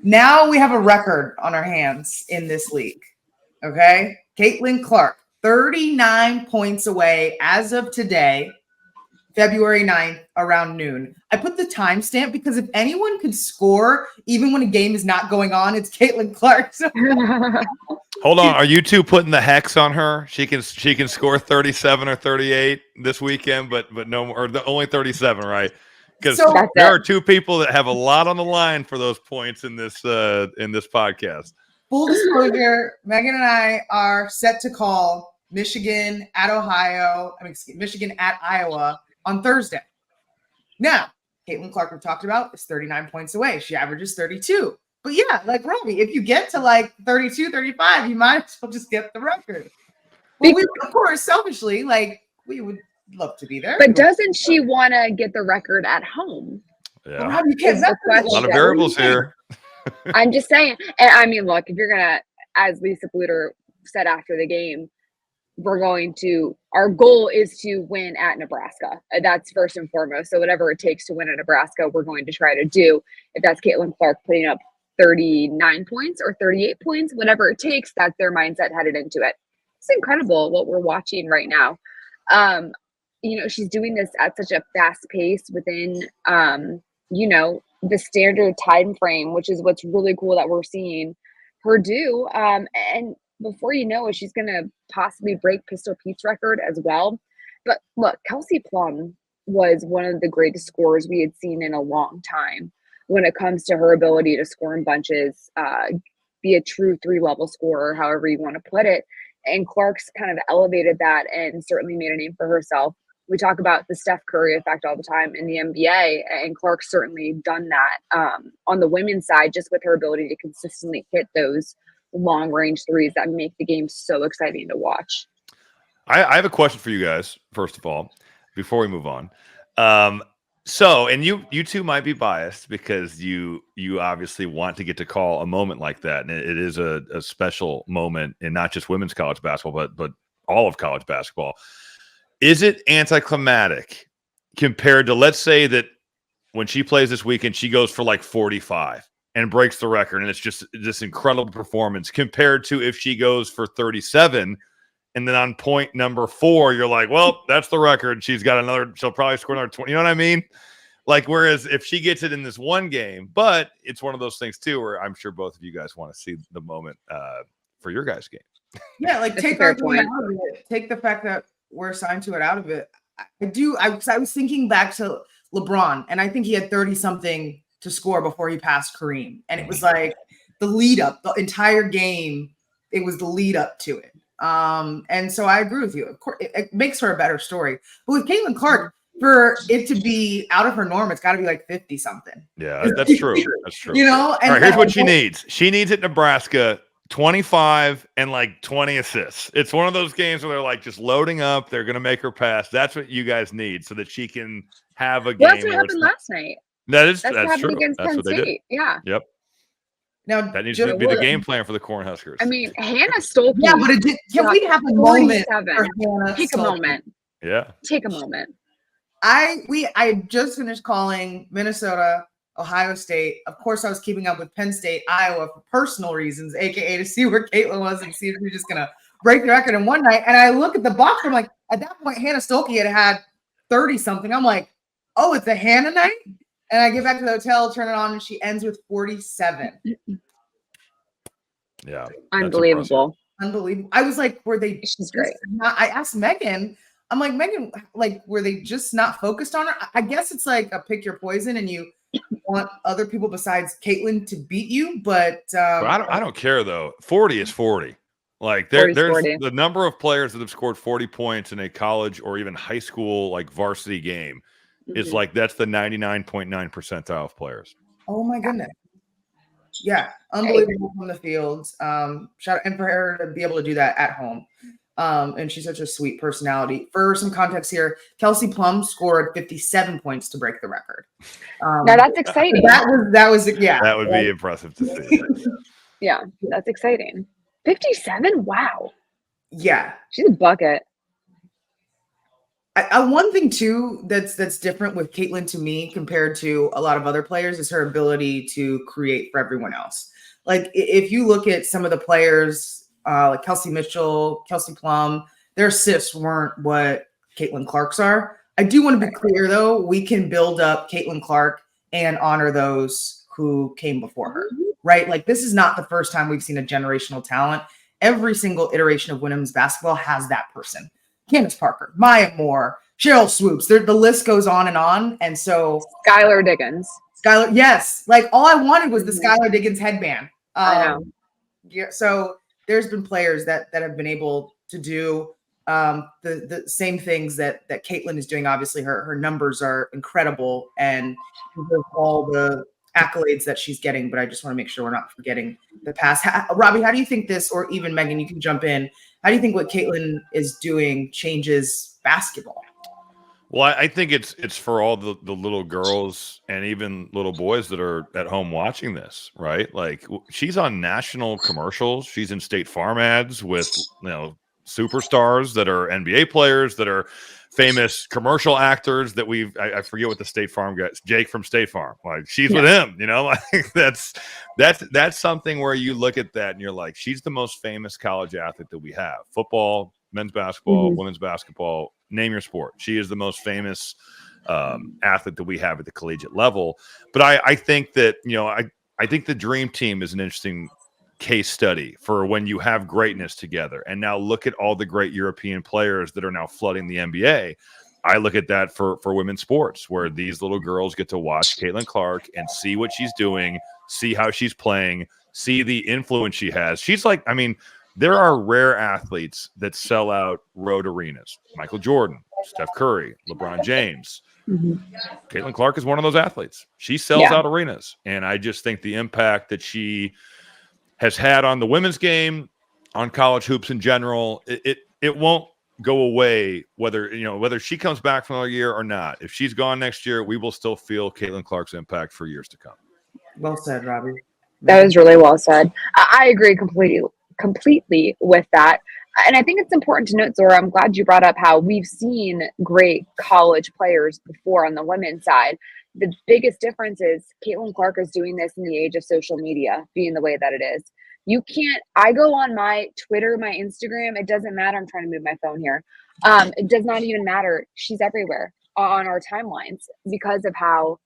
Now we have a record on our hands in this league. Okay. Caitlin Clark, 39 points away as of today, February 9th, around noon. I put the timestamp because if anyone could score, even when a game is not going on, it's Caitlin Clark. So hold on. Are you two putting the hex on her? She can score 37 or 38 this weekend, but no more, or only 37, right? Because there are two people that have a lot on the line for those points in this podcast. Full disclosure, Megan and I are set to call Michigan at Michigan at Iowa on Thursday. Now, Caitlin Clark, we talked about, is 39 points away. She averages 32. But yeah, like Robbie, if you get to like 32, 35, you might as well just get the record. Well, we, of course, selfishly, like we would love to be there. But doesn't she want to get the record at home? Yeah. Well, you can't, a lot of variables here. I'm just saying. And I mean, look, if you're going to, as Lisa Bluter said after the game, our goal is to win at Nebraska. That's first and foremost. So whatever it takes to win at Nebraska, we're going to try to do. If that's Caitlin Clark putting up 39 points or 38 points, whatever it takes, that's their mindset headed into it. It's incredible what we're watching right now. She's doing this at such a fast pace within, the standard time frame, which is what's really cool that we're seeing her do. And before you know it, she's going to possibly break Pistol Pete's record as well. But look, Kelsey Plum was one of the greatest scorers we had seen in a long time when it comes to her ability to score in bunches, be a true 3-level scorer, however you want to put it. And Clark's kind of elevated that and certainly made a name for herself. We talk about the Steph Curry effect all the time in the NBA, and Clark's certainly done that on the women's side, just with her ability to consistently hit those long-range threes that make the game so exciting to watch. I have a question for you guys, first of all, before we move on. And you two might be biased because you obviously want to get to call a moment like that, and it is a special moment in not just women's college basketball, but all of college basketball. Is it anticlimactic compared to, let's say that when she plays this weekend, she goes for like 45 and breaks the record, and it's just this incredible performance compared to if she goes for 37 and then on point number 4, you're like, well, that's the record. She'll probably score another 20. You know what I mean? Like, whereas if she gets it in this one game, but it's one of those things too, where I'm sure both of you guys want to see the moment for your guys' game. Yeah. Like take our point out of it. Take the fact that we're assigned to it out of it. I was thinking back to LeBron, and I think he had 30 something to score before he passed Kareem. And it was like the lead up, the entire game. It was the lead up to it. And so I agree with you. Of course, it makes for a better story. But with Caitlin Clark, for it to be out of her norm, it's got to be like 50 something. Yeah, that's true. That's true. And all right, here's what she needs. She needs at Nebraska 25 and like 20 assists. It's one of those games where they're like just loading up. They're going to make her pass. That's what you guys need so that she can have a game. That's what happened last night. That's what happened true. Against that's Penn what they State. did. Yeah. Yep. Now that needs to be the game plan for the Cornhuskers. I mean, Hannah Stolke. Yeah, but can we have a moment? Take a moment. Yeah. Take a moment. I just finished calling Minnesota, Ohio State. Of course, I was keeping up with Penn State, Iowa for personal reasons, aka to see where Caitlin was and see if we're just gonna break the record in one night. And I look at the box. I'm like, at that point, Hannah Stolke had 30 something. I'm like, oh, it's a Hannah night. And I get back to the hotel, turn it on, and she ends with 47. Yeah, unbelievable. I was like, were they? She's great. I asked Megan. I'm like, Megan, like, were they just not focused on her? I guess it's like a pick your poison, and you want other people besides Caitlin to beat you. But I don't care though. 40 is 40. Like there's 40. The number of players that have scored 40 points in a college or even high school like varsity game is like that's the 99.9 percentile of players. Oh my goodness. Yeah, unbelievable from the field. Shout out, and for her to be able to do that at home. And she's such a sweet personality. For some context here, Kelsey Plum scored 57 points to break the record. Now that's exciting. That was yeah. That would be impressive to see. Yeah, that's exciting. 57? Wow. Yeah. She's a bucket. One thing too that's different with Caitlin to me compared to a lot of other players is her ability to create for everyone else. Like if you look at some of the players, like Kelsey Mitchell, Kelsey Plum, their assists weren't what Caitlin Clark's are. I do want to be clear though, we can build up Caitlin Clark and honor those who came before her, right? Like this is not the first time we've seen a generational talent. Every single iteration of women's basketball has that person. Candace Parker, Maya Moore, Cheryl Swoops. The list goes on and on. And so Skylar Diggins. Skylar, yes. Like all I wanted was the Skylar Diggins headband. I know. Yeah. So there's been players that have been able to do the same things that Caitlin is doing. Obviously, her numbers are incredible and all the accolades that she's getting. But I just want to make sure we're not forgetting the past. Robbie, how do you think this, or even Megan, you can jump in. How do you think what Caitlin is doing changes basketball? Well, I think it's for all the little girls and even little boys that are at home watching this, right? Like she's on national commercials. She's in State Farm ads with, superstars that are NBA players, that are famous commercial actors that I forget what the State Farm guys, Jake from State Farm, like she's with him, like that's something where you look at that and you're like, she's the most famous college athlete that we have. Football, men's basketball, women's basketball, name your sport. She is the most famous athlete that we have at the collegiate level. But I think that, I think the dream team is an interesting case study for when you have greatness together. And now look at all the great European players that are now flooding the NBA. I look at that for women's sports, where these little girls get to watch Caitlin Clark and see what she's doing, see how she's playing, see the influence she has. She's like, there are rare athletes that sell out road arenas. Michael Jordan, Steph Curry, LeBron James. Caitlin Clark is one of those athletes. She sells out arenas. And I just think the impact that she has had on the women's game, on college hoops in general, it won't go away whether she comes back from another year or not. If she's gone next year, we will still feel Caitlin Clark's impact for years to come. Well said, Robbie. That was really well said. I agree completely with that. And I think it's important to note, Zora, I'm glad you brought up how we've seen great college players before on the women's side. The biggest difference is Caitlin Clark is doing this in the age of social media, being the way that it is. I go on my Twitter, my Instagram, it doesn't matter. I'm trying to move my phone here. It does not even matter. She's everywhere on our timelines because of how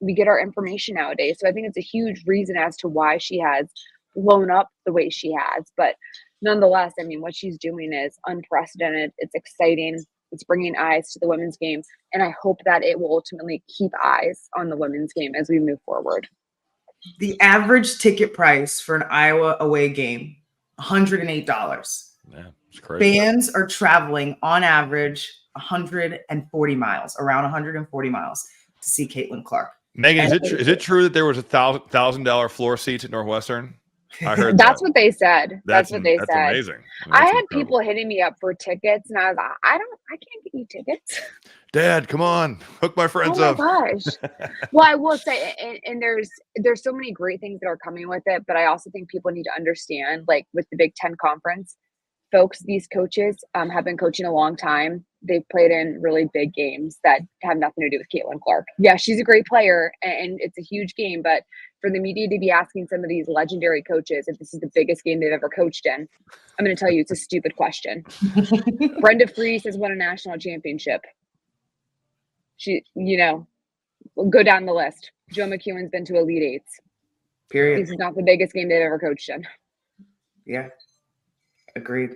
we get our information nowadays. So I think it's a huge reason as to why she has blown up the way she has. But nonetheless, what she's doing is unprecedented. It's exciting. It's bringing eyes to the women's game. And I hope that it will ultimately keep eyes on the women's game as we move forward. The average ticket price for an Iowa away game, $108. Yeah, it's crazy. Fans are traveling on average 140 miles, around 140 miles to see Caitlin Clark. Megan, is it true that there was $1,000 floor seats at Northwestern? I heard that's what they said. That's what they said. That's amazing. I had people hitting me up for tickets, and I was like, I can't get you tickets. Dad, come on, hook my friends up. Oh my gosh. Well, I will say, and there's so many great things that are coming with it, but I also think people need to understand, like with the Big Ten Conference, folks, these coaches have been coaching a long time. They've played in really big games that have nothing to do with Caitlin Clark. Yeah, she's a great player, and it's a huge game, but for the media to be asking some of these legendary coaches if this is the biggest game they've ever coached in, I'm going to tell you it's a stupid question. Brenda Fries has won a national championship. She, go down the list. Joe McEwen's been to Elite Eights. Period. This is not the biggest game they've ever coached in. Yeah, agreed.